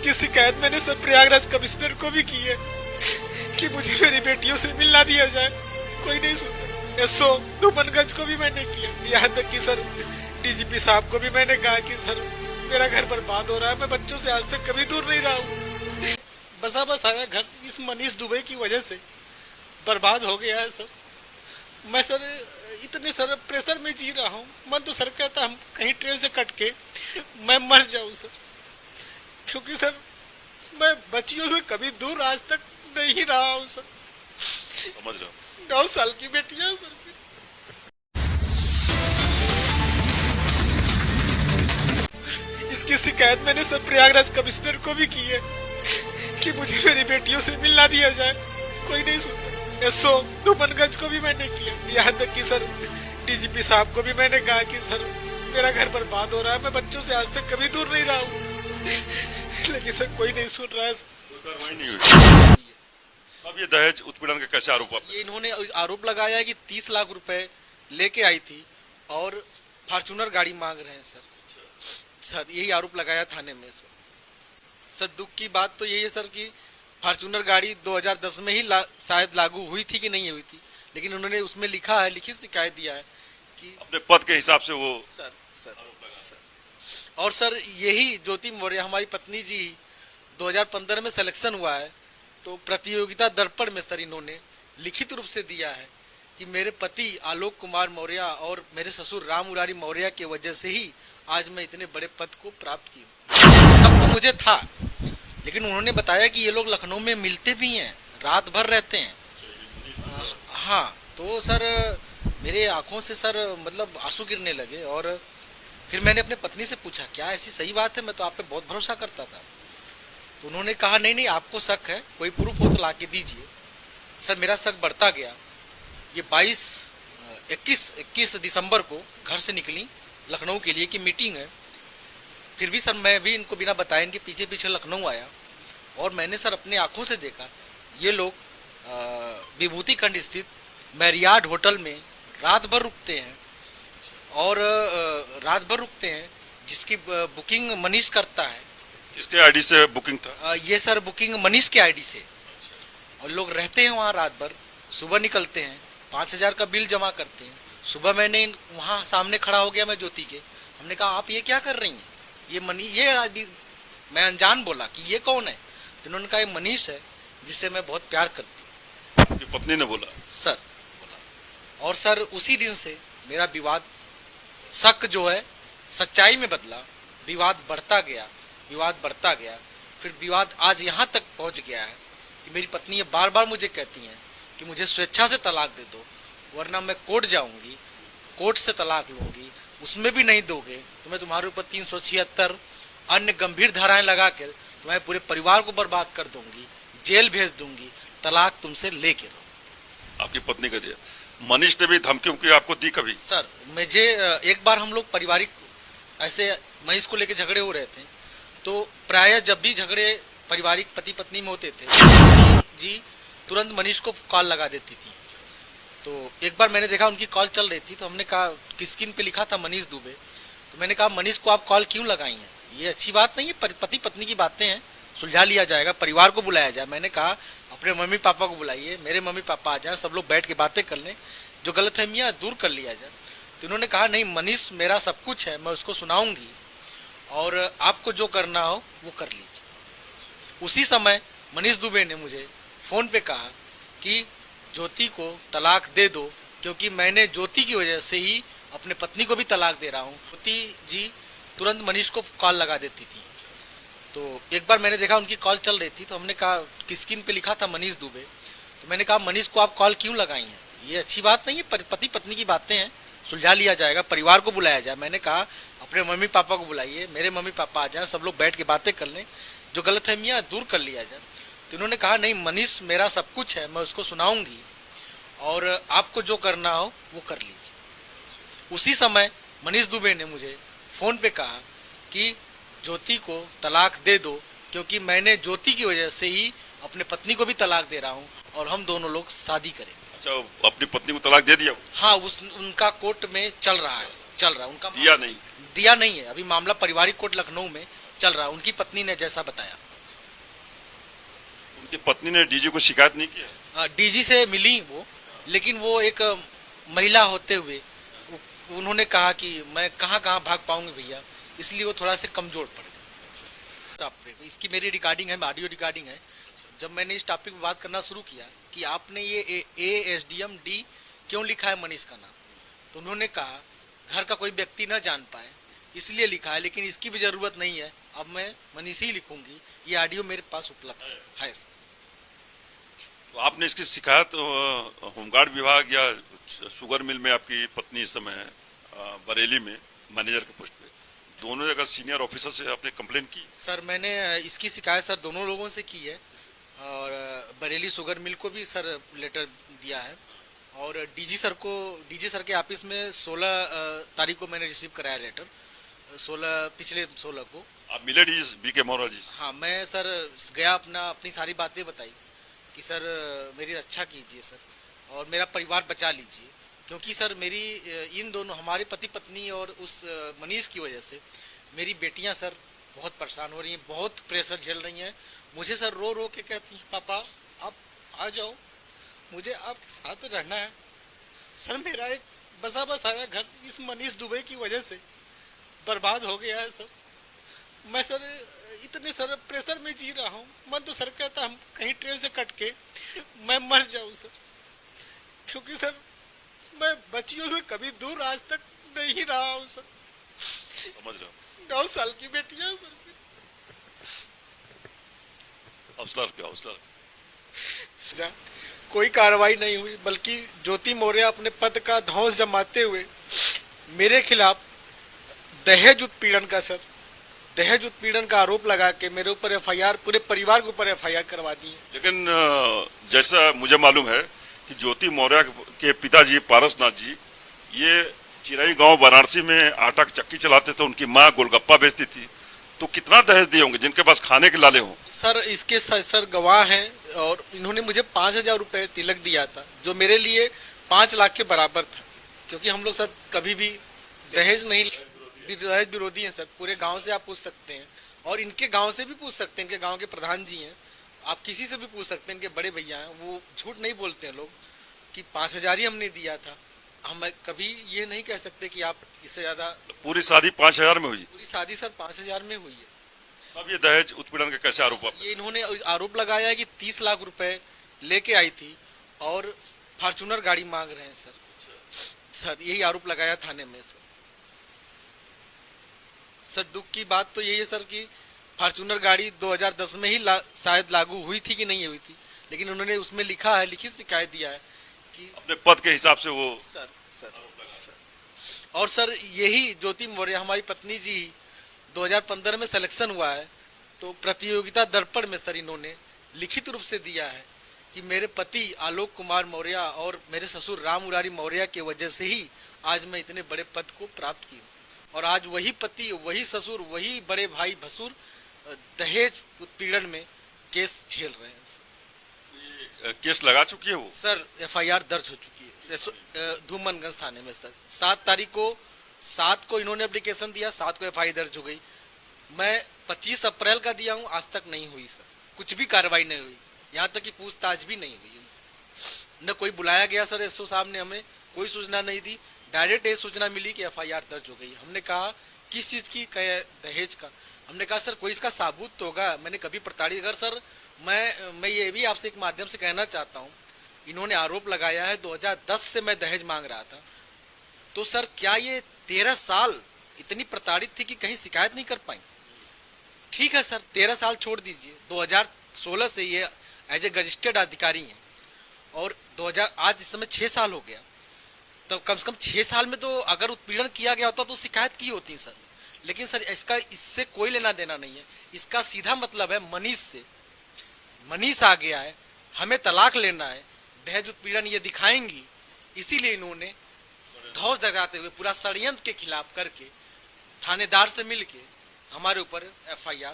इसकी शिकायत मैंने सर प्रयागराज कमिश्नर को भी की है कि मुझे मेरी बेटियों से मिलना दिया जाए, कोई नहीं सुनता। एसओ धूमनगंज को भी मैंने किया, यहाँ तक कि सर डीजीपी साहब को भी मैंने कहा कि सर मेरा घर बर्बाद हो रहा है, मैं बच्चों से आज तक कभी दूर नहीं रहा हूँ। बसा बस आया घर इस मनीष दुबे की वजह से बर्बाद हो गया है सर। मैं सर इतने सर प्रेशर में जी रहा हूँ, मन तो सर कहता हम कहीं ट्रेन से कट के मैं मर जाऊँ सर, क्योंकि सर मैं बच्चियों से कभी दूर आज तक नहीं रहा हूँ सर। समझ रहा हूँ। 9 साल की बेटियां सर। इसकी शिकायत मैंने सर प्रयागराज कमिश्नर को भी की है कि मुझे मेरी बेटियों से मिलना दिया जाए, कोई नहीं सुनता। एसओ धूमनगंज को भी मैंने किया, यहाँ तक कि सर डीजीपी साहब को भी मैंने कहा कि सर मेरा घर बर्बाद हो रहा है, मैं बच्चों से आज तक कभी दूर नहीं रहा हूँ, लेकिन सर कोई नहीं सुन रहा है। कोई कार्रवाई नहीं हुई। अब ये दहेज उत्पीड़न का कैसे आरोप? ये इन्होंने आरोप लगाया है कि 30 लाख रुपए लेके आई थी और फॉर्च्यूनर गाड़ी मांग रहे हैं सर, यही आरोप लगाया थाने में सर। दुख की बात तो यही है सर कि फॉर्च्यूनर गाड़ी 2010 में ही शायद लागू हुई थी कि नहीं हुई थी, लेकिन उन्होंने उसमें लिखा है, लिखित शिकायत दिया है कि अपने पद के हिसाब से वो सर। और सर यही ज्योति मौर्य हमारी पत्नी जी 2015 में सिलेक्शन हुआ है, तो प्रतियोगिता दर्पण में सर इन्होंने लिखित रूप से दिया है कि मेरे पति आलोक कुमार मौर्य और मेरे ससुर राम मुरारी मौर्य की वजह से ही आज मैं इतने बड़े पद को प्राप्त की हूँ। सब तो मुझे था, लेकिन उन्होंने बताया कि ये लोग लखनऊ में मिलते भी हैं, रात भर रहते हैं। हाँ, तो सर मेरे आंखों से सर मतलब आंसू गिरने लगे और फिर मैंने अपने पत्नी से पूछा क्या ऐसी सही बात है, मैं तो आप पे बहुत भरोसा करता था। तो उन्होंने कहा नहीं आपको शक है, कोई प्रूफ हो तो ला के दीजिए। सर मेरा शक बढ़ता गया। ये 21 दिसंबर को घर से निकली लखनऊ के लिए कि मीटिंग है, फिर भी सर मैं भी इनको बिना बताए इनके पीछे पीछे लखनऊ आया और मैंने सर अपने आंखों से देखा ये लोग विभूति खंड स्थित मैरियार्ड होटल में रात भर रुकते हैं और जिसकी बुकिंग मनीष करता है। किसके आईडी से बुकिंग था? ये सर बुकिंग मनीष के आईडी से। और लोग रहते हैं वहाँ रात भर, सुबह निकलते हैं, 5,000 का बिल जमा करते हैं। सुबह मैंने वहाँ सामने खड़ा हो गया मैं ज्योति के, हमने कहा आप ये क्या कर रही हैं, ये आदमी, मैं अनजान बोला कि ये कौन है, तो इन्होंने कहा ये मनीष है जिससे मैं बहुत प्यार करती हूँ। पत्नी ने बोला सर बोला। और सर उसी दिन से मेरा विवाद, शक जो है सच्चाई में बदला, विवाद बढ़ता गया। फिर विवाद आज यहाँ तक पहुँच गया है कि मेरी पत्नी ये बार बार मुझे कहती हैं कि मुझे स्वेच्छा से तलाक दे दो, वरना मैं कोर्ट जाऊंगी, कोर्ट से तलाक लूंगी, उसमें भी नहीं दोगे तो मैं तुम्हारे ऊपर 376 अन्य गंभीर धाराएं लगा कर तुम्हारे पूरे परिवार को बर्बाद कर दूंगी, जेल भेज दूंगी, तलाक तुमसे लेके रहो। आपकी पत्नी का दिया। मनीष ने भी धमकी उमकी आपको दी कभी? सर मुझे एक बार हम लोग पारिवारिक ऐसे मनीष को लेके झगड़े हो रहे थे, तो प्रायः जब भी झगड़े पारिवारिक पति पत्नी में होते थे जी तुरंत मनीष को कॉल लगा देती थी। तो एक बार मैंने देखा उनकी कॉल चल रही थी, तो हमने कहा किसकिन पे लिखा था मनीष दुबे, तो मैंने कहा मनीष को आप कॉल क्यों लगाई हैं, ये अच्छी बात नहीं है, पति पत्नी की बातें हैं, सुलझा लिया जाएगा, परिवार को बुलाया जाए। मैंने कहा अपने मम्मी पापा को बुलाइए, मेरे मम्मी पापा आ जाए, सब लोग बैठ के बातें कर लें, जो गलतफहमियां दूर कर लिया जाए। तो इन्होंने कहा नहीं मनीष मेरा सब कुछ है, मैं उसको सुनाऊंगी और आपको जो करना हो वो कर लीजिए। उसी समय मनीष दुबे ने मुझे फोन पे कहा कि ज्योति को तलाक दे दो, क्योंकि मैंने ज्योति की वजह से ही अपने पत्नी को भी तलाक दे रहा हूँ। ज्योति जी तुरंत मनीष को कॉल लगा देती थी। तो एक बार मैंने देखा उनकी कॉल चल रही थी, तो हमने कहा किसकिन पे लिखा था मनीष दुबे, तो मैंने कहा मनीष को आप कॉल क्यों लगाई हैं, ये अच्छी बात नहीं है, पति पत्नी की बातें हैं, सुलझा लिया जाएगा, परिवार को बुलाया जाए। मैंने कहा अपने मम्मी पापा को बुलाइए, मेरे मम्मी पापा आ जाए, सब लोग बैठ के बातें कर लें, जो गलतफहमियां दूर कर लिया जाए। तो इन्होंने कहा नहीं मनीष मेरा सब कुछ है, मैं उसको सुनाऊंगी और आपको जो करना हो वो कर लीजिए। उसी समय मनीष दुबे ने मुझे फोन पे कहा कि ज्योति को तलाक दे दो, क्योंकि मैंने ज्योति की वजह से ही अपने पत्नी को भी तलाक दे रहा हूँ और हम दोनों लोग शादी करें। अच्छा, अपनी पत्नी को तलाक दे दिया? हाँ, उनका कोर्ट में चल रहा है, उनका दिया नहीं है, अभी मामला पारिवारिक कोर्ट लखनऊ में चल रहा है, उनकी पत्नी ने जैसा बताया। आपकी पत्नी ने डीजी को शिकायत नहीं की है? डीजी से मिली वो, लेकिन वो एक महिला होते हुए उन्होंने कहा कि मैं कहाँ कहाँ भाग पाऊंगी भैया, इसलिए वो थोड़ा से कमजोर पड़ गए। इसकी मेरी रिकॉर्डिंग है, ऑडियो रिकॉर्डिंग है। जब मैंने इस टॉपिक पर बात करना शुरू किया कि आपने ये ASDM D क्यों लिखा है मनीष का नाम, तो उन्होंने कहा घर का कोई व्यक्ति न जान पाए इसलिए लिखा है, लेकिन इसकी भी जरूरत नहीं है, अब मैं मनीष ही लिखूंगी। ये ऑडियो मेरे पास उपलब्ध है सर। तो आपने इसकी शिकायत होमगार्ड विभाग या शुगर मिल में, आपकी पत्नी इस समय बरेली में मैनेजर के पोस्ट पे, दोनों जगह सीनियर ऑफिसर से आपने कंप्लेन की? सर मैंने इसकी शिकायत सर दोनों लोगों से की है, और बरेली शुगर मिल को भी सर लेटर दिया है, और डीजी सर के ऑफिस में 16 तारीख को मैंने रिसीव कराया लेटर, पिछले 16 को। आप मिले डीजी BK मौर्य जी से? हाँ, मैं सर गया, अपनी सारी बातें बताई कि सर मेरी रक्षा कीजिए सर, और मेरा परिवार बचा लीजिए, क्योंकि सर मेरी इन दोनों हमारे पति पत्नी और उस मनीष की वजह से मेरी बेटियां सर बहुत परेशान हो रही हैं, बहुत प्रेशर झेल रही हैं। मुझे सर रो रो के कहती हैं पापा आप आ जाओ, मुझे आपके साथ रहना है। सर मेरा एक बसा बसाया घर इस मनीष दुबे की वजह से बर्बाद हो गया है सर। मैं सर इतने सर प्रेशर में जी रहा हूँ, मन तो सर कहता हम कहीं ट्रेन से कट के मैं मर जाऊँ सर, क्योंकि सर मैं बच्चियों से कभी दूर आज तक नहीं रहा हूँ सर। समझ रहा हूँ। 9 साल की बेटियां सर। हौसला रखिए, हौसला रखिए। कोई कार्रवाई नहीं हुई, बल्कि ज्योति मौर्य अपने पद का ध्वंस जमाते हुए मेरे खिलाफ दहेज उत्पीड़न का आरोप लगा के मेरे ऊपर FIR, पूरे परिवार के ऊपर FIR करवा दी है। लेकिन जैसा मुझे मालूम है कि ज्योति मौर्य के पिताजी पारसनाथ जी ये चिराई गांव वाराणसी में आटा की चक्की चलाते थे, उनकी माँ गोलगप्पा बेचती थी, तो कितना दहेज दिए होंगे जिनके पास खाने के लाले हों? सर इसके सर गवाह हैं, और इन्होंने मुझे 5,000 रुपए तिलक दिया था, जो मेरे लिए 5 लाख के बराबर था, क्योंकि हम लोग सर कभी भी दहेज विरोधी हैं सर। पूरे गांव से आप पूछ सकते हैं, और इनके गांव से भी पूछ सकते हैं, इनके गांव के प्रधान जी हैं, आप किसी से भी पूछ सकते हैं, इनके बड़े भैया हैं, वो झूठ नहीं बोलते हैं लोग कि 5,000 ही हमने दिया था। हम कभी ये नहीं कह सकते कि आप इससे ज्यादा। पूरी शादी 5,000 में हुई? पूरी शादी सर 5,000 में हुई है। तब ये दहेज उत्पीड़न का कैसे आरोप? ये इन्होंने आरोप लगाया है कि 30 लाख रुपए लेके आई थी और फॉर्चूनर गाड़ी मांग रहे हैं सर यही आरोप लगाया थाने में सर। दुख की बात तो यही है सर कि फॉर्चूनर गाड़ी 2010 में ही शायद लागू हुई थी कि नहीं हुई थी, लेकिन उन्होंने उसमें लिखा है, लिखित शिकायत दिया है कि अपने पद के हिसाब से वो सर। और सर यही ज्योति मौर्य हमारी पत्नी जी 2015 में सिलेक्शन हुआ है, तो प्रतियोगिता दर्पण में सर इन्होंने लिखित रूप से दिया है कि मेरे पति आलोक कुमार मौर्य और मेरे ससुर राम मुरारी मौर्य के वजह से ही आज मैं इतने बड़े पद को प्राप्त की हूँ, और आज वही पति, वही ससुर, वही बड़े भाई भसुर दहेज उत्पीड़न में केस झेल रहे हैं। केस लगा चुकी है वो? सर FIR दर्ज हो चुकी है धूमनगंज थाने में सर। 7 तारीख को 7 को इन्होंने एप्लीकेशन दिया, 7 को FIR दर्ज हो गई। मैं 25 अप्रैल का दिया हूँ, आज तक नहीं हुई सर, कुछ भी कार्रवाई नहीं हुई, यहाँ तक कि पूछताछ भी नहीं हुई इनसे। न कोई बुलाया गया सर, SO साहब ने हमें कोई सूचना नहीं दी, डायरेक्ट ये सूचना मिली कि FIR दर्ज हो गई। हमने कहा किस चीज की? दहेज का। हमने कहा सर कोई इसका साबुत तो होगा, मैंने कभी प्रताड़ित। अगर सर मैं ये भी आपसे एक माध्यम से कहना चाहता हूँ, इन्होंने आरोप लगाया है 2010 से मैं दहेज मांग रहा था, तो सर क्या ये 13 साल इतनी प्रताड़ित थी कि कहीं शिकायत नहीं कर पाई? ठीक है सर, 13 साल छोड़ दीजिए, 2016 से ये एज ए रजिस्टर्ड अधिकारी हैं, और 2000 आज इस समय 6 साल हो गया, तो कम से कम 6 साल में तो अगर उत्पीड़न किया गया होता तो शिकायत की होती सर। लेकिन सर इससे कोई लेना देना नहीं है, इसका सीधा मतलब है मनीष से। मनीष आ गया है, हमें तलाक लेना है, दहेज उत्पीड़न ये दिखाएंगी, इसीलिए इन्होंने धौस लगाते हुए पूरा षड्यंत्र के खिलाफ करके थानेदार से मिलके हमारे ऊपर FIR